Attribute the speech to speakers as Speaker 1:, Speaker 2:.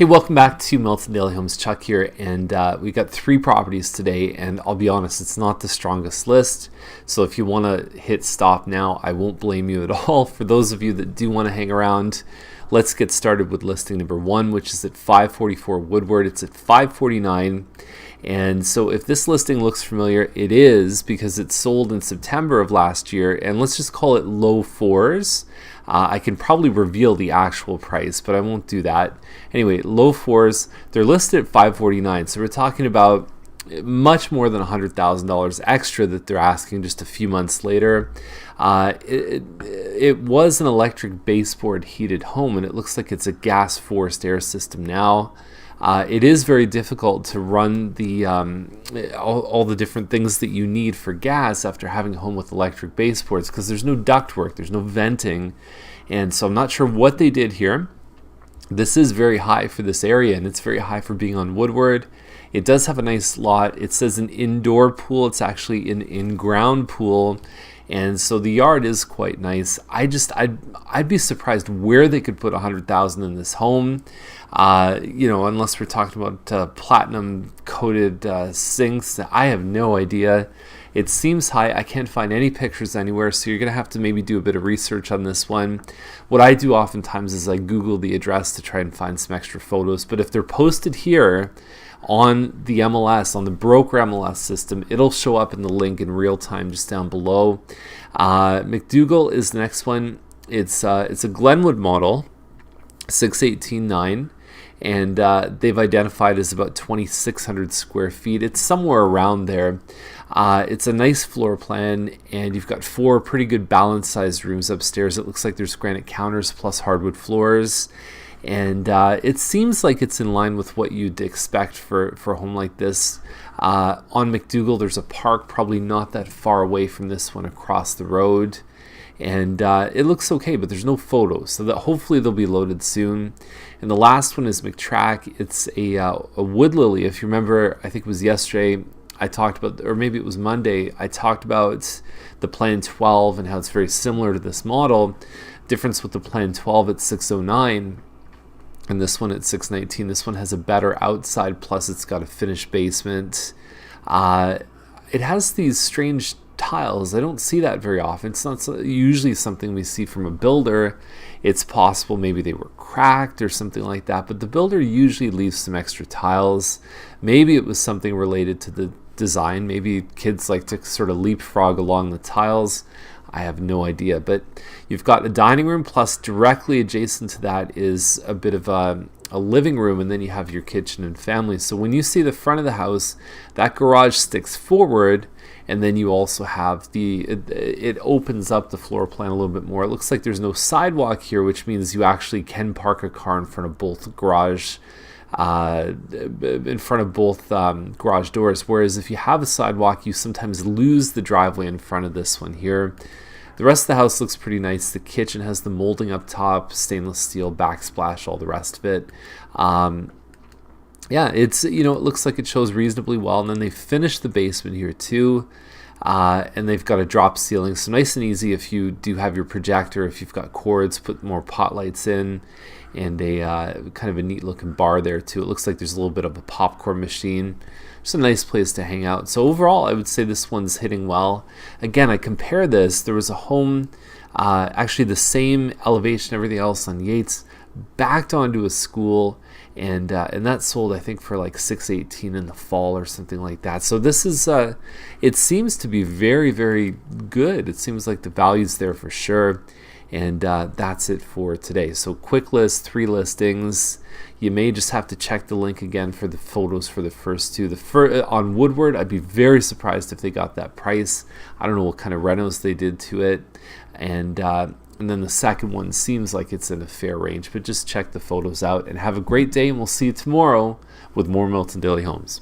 Speaker 1: Hey, welcome back to Milton Daily Homes. Chuck here, and we got 3 properties today, and I'll be honest, it's not the strongest list, so if you want to hit stop now, I won't blame you at all. For those of you that do want to hang around, let's get started with listing number 1, which is at 544 Woodward. It's at 549, and so if this listing looks familiar, it is, because it sold in September of last year, and let's just call it low 4s. I can probably reveal the actual price, but I won't do that. Anyway, low 4s, they're listed at 549, so we're talking about much more than $100,000 extra that they're asking just a few months later. It was an electric baseboard heated home, and it looks like it's a gas forced air system now. It is very difficult to run the all the different things that you need for gas after having a home with electric baseboards, because there's no ductwork, there's no venting, and so I'm not sure what they did here. This is very high for this area, and it's very high for being on Woodward. It does have a nice lot. It says an indoor pool. It's actually an in-ground pool, and so the yard is quite nice. I'd be surprised where they could put $100,000 in this home. Unless we're talking about platinum coated sinks. I have no idea. It seems high. I can't find any pictures anywhere, so you're going to have to maybe do a bit of research on this one. What I do oftentimes is I Google the address to try and find some extra photos, but if they're posted here on the MLS, on the broker MLS system, it'll show up in the link in real time just down below. McDougall is the next one. It's a Glenwood model, 618.9. And they've identified as about 2,600 square feet. It's somewhere around there. It's a nice floor plan, and you've got 4 pretty good balanced sized rooms upstairs. It looks like there's granite counters plus hardwood floors, and it seems like it's in line with what you'd expect for a home like this. On McDougall, there's a park probably not that far away from this one across the road. And it looks okay, but there's no photos, so that hopefully they'll be loaded soon. And the last one is McTrack. It's a wood lily. If you remember, I think it was yesterday, I talked about, or maybe it was Monday, I talked about the Plan 12 and how it's very similar to this model. Difference with the Plan 12 at 609 and this one at 619. This one has a better outside, plus it's got a finished basement. It has these strange tiles. I don't see that very often. It's not usually something we see from a builder. It's possible maybe they were cracked or something like that, but the builder usually leaves some extra tiles. Maybe it was something related to the design. Maybe kids like to sort of leapfrog along the tiles. I have no idea, but you've got a dining room, plus directly adjacent to that is a bit of a living room, and then you have your kitchen and family. So when you see the front of the house, that garage sticks forward, and then you also have it opens up the floor plan a little bit more. It looks like there's no sidewalk here, which means you actually can park a car in front of both garage doors. Whereas if you have a sidewalk, you sometimes lose the driveway in front of this one here. The rest of the house looks pretty nice. The kitchen has the molding up top, stainless steel backsplash, all the rest of it. It looks like it shows reasonably well. And then they finished the basement here too. And they've got a drop ceiling, so nice and easy if you do have your projector. If you've got cords, put more pot lights in, and a kind of a neat looking bar there too. It looks like there's a little bit of a popcorn machine. Just a nice place to hang out. So overall, I would say this one's hitting well. Again, I compare this. There was a home, actually the same elevation, everything else on Yates, backed onto a school, and that sold, I think, for like 618 in the fall or something like that. So this is it seems to be very, very good. It seems like the value's there for sure. And that's it for today. So quick list, 3 listings. You may just have to check the link again for the photos for the first 2. On Woodward, I'd be very surprised if they got that price. I don't know what kind of renos they did to it. And then the second one seems like it's in a fair range, but just check the photos out and have a great day, and we'll see you tomorrow with more Milton Daily Homes.